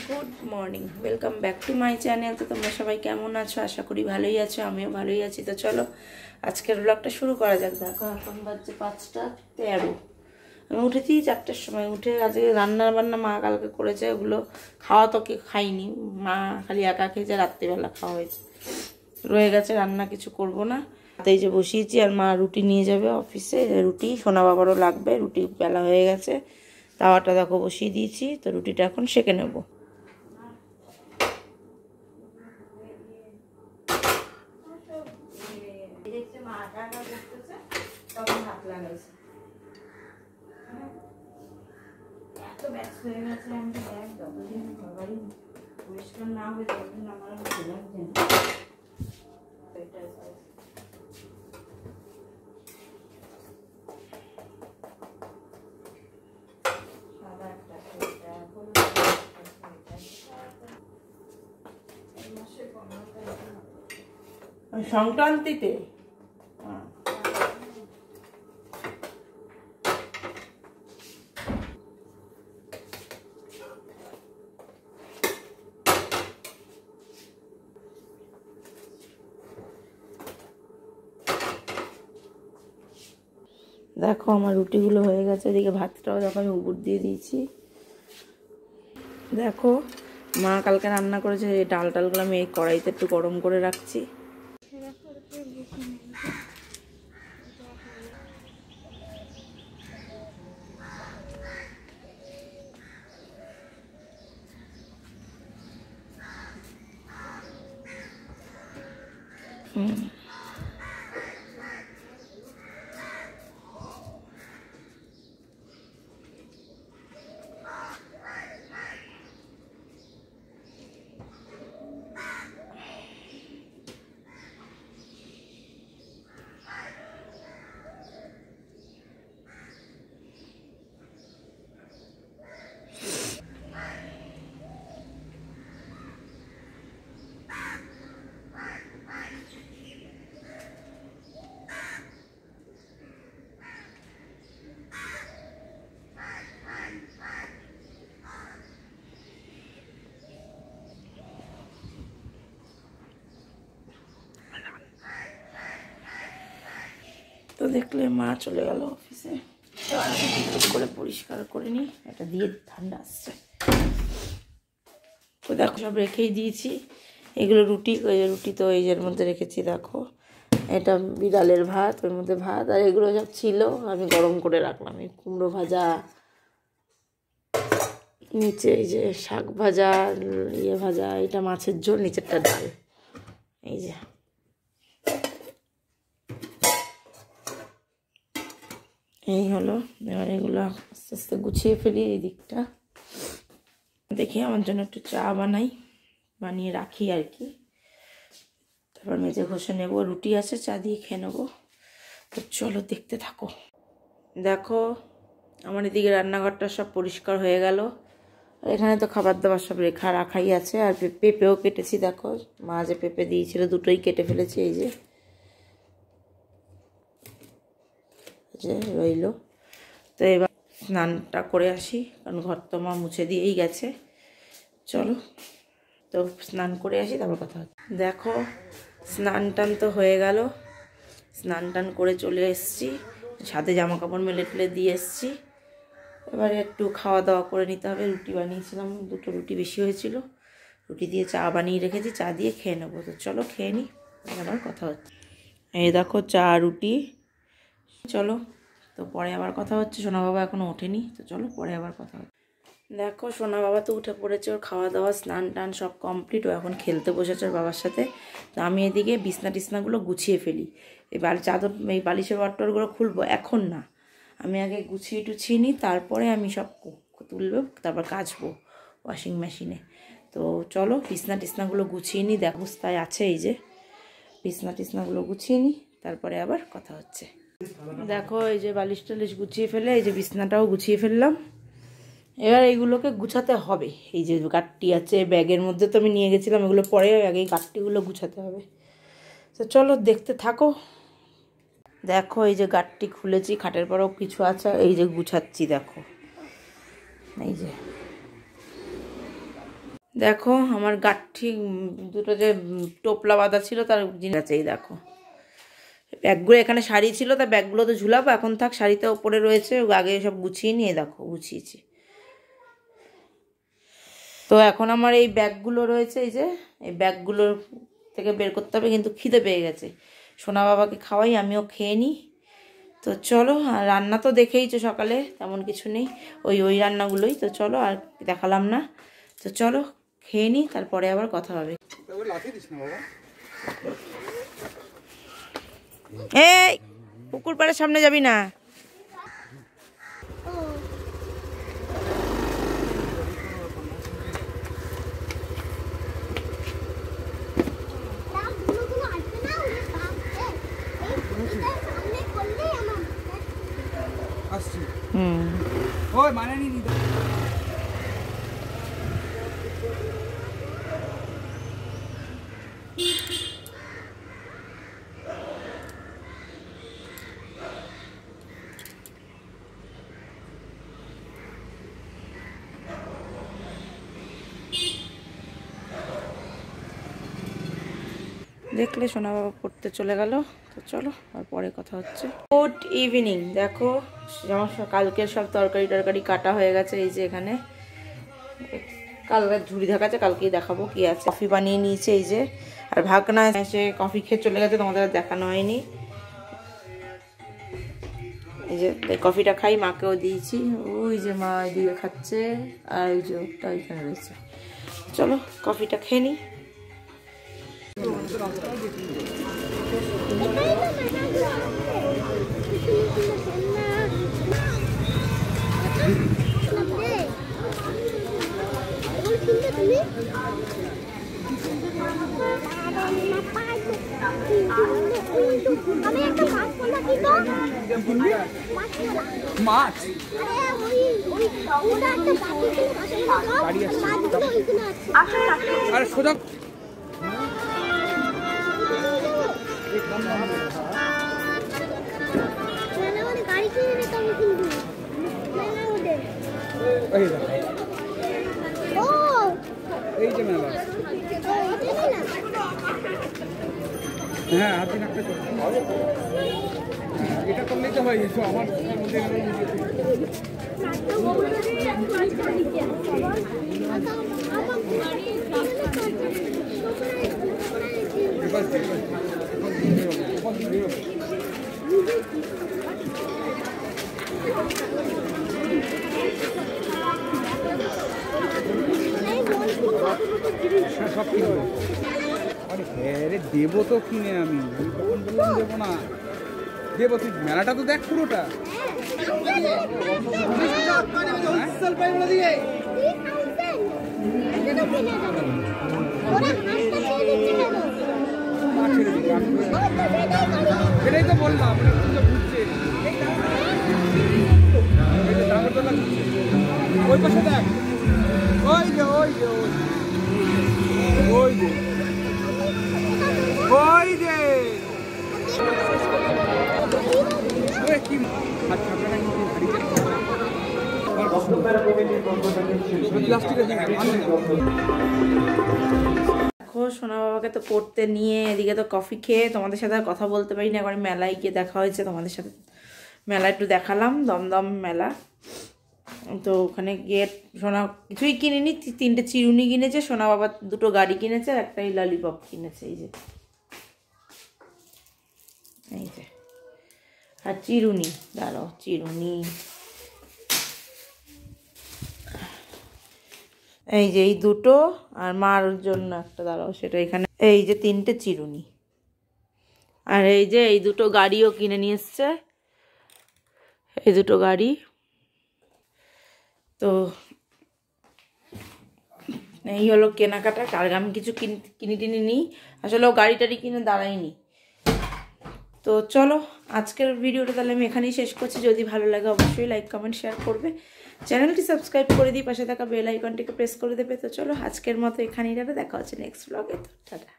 Good morning, welcome back to my channel. তো তোমরা সবাই কেমন আছো? আশা করি ভালোই আছো, আমিও ভালোই আছি। তো চলো আজকের ব্লগটা শুরু করা যাক। দেখো এখন বাজছে 5টা 13। আমি উঠেছি 4টার সময়। উঠে আজকে রান্না বান্না মা কালকে করেছে, ওগুলো খাওয়া তো খাইনি, মা খালি একা খেয়েছে, রাত্রিবেলা খাওয়া হয়েছে, রয়ে গেছে। রান্না কিছু করব না, এই যে বসিয়েছি। আর মা রুটি নিয়ে যাবে অফিসে, রুটি সোনা বাবারও লাগবে। রুটি বেলা হয়ে গেছে, তাওয়াটা দেখো বসিয়ে দিয়েছি। তো রুটিটা এখন সেঁকে নেবো। এত ব্যস্ত হয়ে গেছে, আমি ব্যাগ যতদিন সবাই পরিষ্কার না হবে ততদিন আমার ভালো লাগছে না। সংক্রান্তিতে দেখো আমার রুটিগুলো হয়ে গেছে। এদিকে ভাতটাও দেখো আমি উপর দিয়ে দিয়েছি। দেখো মা কালকে রান্না করেছে, এই ডাল টালগুলো আমি এই কড়াইতে একটু গরম করে রাখছি। তো দেখলে মা চলে গেল অফিসে, করে পরিষ্কার করে নিই। এটা দিয়ে ঠান্ডা আসছে। তো দেখো সব রেখেই দিয়েছি। এগুলো রুটি, ওই রুটি তো এই এর মধ্যে রেখেছি। দেখো এটা বিড়ালের ভাত, ওর মধ্যে ভাত, আর এগুলো সব ছিল আমি গরম করে রাখলাম। এই কুমড়ো ভাজা, নিচে এই যে শাক ভাজা, ইয়ে ভাজা, এটা মাছের ঝোল, নিচেরটা ডাল। এই যে এই হলো। এবার এগুলো আস্তে আস্তে গুছিয়ে ফেলি। এই দিকটা দেখি আমার জন্য একটু চা বানিয়ে রাখি আর কি। তারপর মেজে ঘষে নেবো, রুটি আছে, চা দিয়ে খেয়ে নেবো। তো চলো দেখতে থাকো। দেখো আমার এদিকে রান্নাঘরটা সব পরিষ্কার হয়ে গেল। আর এখানে তো খাবার দাবার সব রাখাই আছে। আর পেঁপেও কেটেছি। দেখো মা যে পেঁপে দিয়েছিল দুটোই কেটে ফেলেছি। এই যে রইল। তো এবার স্নানটা করে আসি, কারণ ঘর তো মা মুছে দিয়েই গেছে। চলো তো স্নান করে আসি, তারপর কথা হচ্ছে। দেখো স্নান টান তো হয়ে গেল, স্নান টান করে চলে এসেছি, সাথে জামা কাপড় মেলে টেলে দিয়ে এসেছি। এবারে একটু খাওয়া দাওয়া করে নিতে হবে। রুটি বানিয়েছিলাম, দুটো রুটি বেশি হয়েছিল, রুটি দিয়ে চা বানিয়ে রেখেছি, চা দিয়ে খেয়ে নেবো। তো চলো খেয়ে নিই, আবার কথা হচ্ছে। এই দেখো চা রুটি। চলো তো পরে আবার কথা হচ্ছে। সোনা বাবা এখনও ওঠেনি, তো চলো পরে আবার কথা হচ্ছে। দেখো সোনা বাবা তো উঠে পড়েছে, ওর খাওয়া দাওয়া স্নান টান সব কমপ্লিট। ও এখন খেলতে বসেছে ওর বাবার সাথে। তো আমি এদিকে বিছনা টিছনাগুলো গুছিয়ে ফেলি। এই চাদর, এই বালিশের ওয়ারটোয়ারগুলো খুলবো এখন না, আমি আগে গুছিয়ে টুছিয়ে নিই, তারপরে আমি সব তুলবো, তারপর কাচবো ওয়াশিং মেশিনে। তো চলো বিছনা টিছনাগুলো গুছিয়ে নিই। দেখ অবস্থায় আছে, এই যে বিছনা টিছনাগুলো গুছিয়ে নিই, তারপরে আবার কথা হচ্ছে। দেখো এই যে বালিশ টালিশ গুছিয়ে ফেলে, এই যে বিছনাটাও গুছিয়ে ফেললাম। এবার এইগুলোকে গুছাতে হবে। এই যে গাঁটটি আছে ব্যাগের মধ্যে, তো আমি নিয়ে গেছিলাম, এগুলো পরে আগে এই গাঁটটিগুলো গুছাতে হবে। তো চলো দেখতে থাকো। দেখো এই যে গাঁটটি খুলেছি, খাটের পরেও কিছু আছে, এই যে গুছাচ্ছি। দেখো এই যে দেখো আমার গাঠি দুটো যে টোপলা বাঁধা ছিল তার জিনিস আছে, এই দেখো ব্যাগগুলো এখানে শাড়ি ছিল, তার ব্যাগগুলো তো ঝুলাবো, এখন থাক, শাড়িটা ওপরে রয়েছে, আগে সব গুছিয়ে নিয়ে দেখো গুছিয়েছি। তো এখন আমার এই ব্যাগগুলো রয়েছে, এই যে এই ব্যাগগুলোর থেকে বের করতে হবে, কিন্তু খিদে পেয়ে গেছে। সোনা বাবাকে খাওয়াই, আমিও খেয়ে নিই। তো চলো, আর রান্না তো দেখেইছো সকালে, তেমন কিছু নেই, ওই রান্নাগুলোই। তো চলো, আর দেখালাম না। তো চলো খেয়ে নিই, তারপরে আবার কথা হবে। এই পুকুর পাড়ের সামনে যাবি না। ওই মানে নি দেখলে সোনা বাবা পড়তে চলে গেল। তো চলো আর পরে কথা হচ্ছে। Good evening. দেখো আমার কালকের সব তরকারি কাটা হয়ে গেছে, এই যে এখানে কালকে ঝুড়ি দেখাচ্ছে, কালকেই দেখাবো কি আছে। কফি বানিয়ে নিয়েছে এই যে, আর ভাগনা এসে কফি খেয়ে চলে গেছে, তোমাদের দেখানো হয়নি। এই যে কফিটা খাই, মাকেও দিয়েছি, ওই যে মা দিয়ে খাচ্ছে, আর ওই যে ওটা ওইখানে রয়েছে। চলো কফিটা খেয়ে নিই। মাছ আরে সোজা গাড়ি কিনে নিতে হবে কিন্তু এই যে মেলা, হ্যাঁ হাত দিন একটা এটা করলেই তো হয়। এসো আমার মধ্যে সব কিনবো। আরে হ্যাঁ রে, দেবো তো কিনে, আমি তখন বললাম দেবো না, দেবো। তুই মেলাটা তো দেখ পুরোটা। সেটাই তো বললাম, ঘুরছে ওই পাশে দেখ, ওই যে ওই যে ওই যে ওই যে কি দেখো সোনা বাবাকে তো পড়তে নিয়ে এদিকে তো কফি খেয়ে তোমাদের সাথে আর কথা বলতে পারি না, একবার মেলায় গিয়ে দেখা হয়েছে তোমাদের সাথে, মেলা একটু দেখালাম, দমদম মেলা। তো ওখানে গিয়ে সোনা কিছুই কিনেনি, 3টে চিরুনি কিনেছে, সোনা বাবা 2টো গাড়ি কিনেছে, আর একটাই ললিপপ কিনেছে, এই যে এই যে, আর চিরুনি, দাঁড়াও চিরুনি, এই যে এই 2টো, আর মার জন্য একটা, দাঁড়াও সেটা এখানে, এই যে 3টে চিরুনি, আর এই যে এই 2টো গাড়িও কিনে নিয়ে এসছে, এই 2টো গাড়ি। তো এই হলো কেনাকাটা, আর আমি কিছু কিনে টিনে নিই, আসলে ও গাড়ি টাড়ি কিনে দাঁড়াইনি। তো চলো আজকের ভিডিওটা তাহলে আমি এখানেই শেষ করছি। যদি ভালো লাগে অবশ্যই লাইক কমেন্ট শেয়ার করবে, চ্যানেলটি সাবস্ক্রাইব করে দিই, পাশে থাকা বেল আইকনটিকে প্রেস করে দেবে। তো চলো আজকের মতো এখানেই দেখা হচ্ছে নেক্সট ব্লগে। তো টাটা।